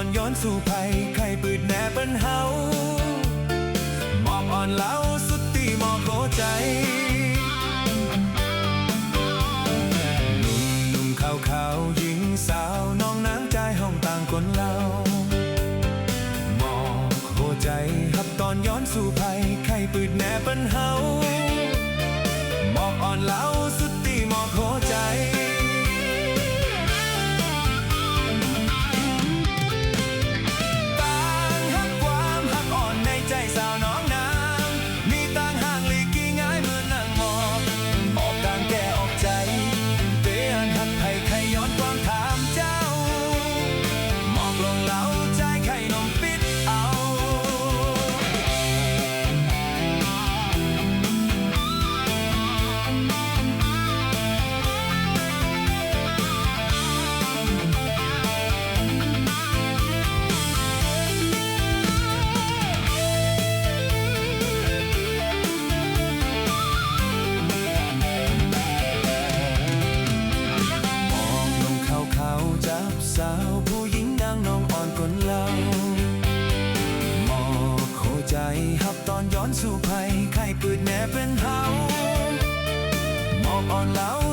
อนย้อนสู่ภัยใครปืดแน่เป็นเฮาหมอกอ่อนเล้าสุดตีหมอกโคใจหนุ่มขาวหญิงสาวน้องน้ำใจห้องต่างคนเล่าหมอกโคใจฮับตอนย้อนสู่ภัยใครปืดแน่เป็นเฮาหมอกอ่อนเล้าสุดตีหมอกโคใจสาวผู้หญิงนางน้องอ่อนคนเล่าหมอกโคใจฮับตอนย้อนสู่ภัยใครปืดแน่เป็นเฮาหมอกอ่อนเล่า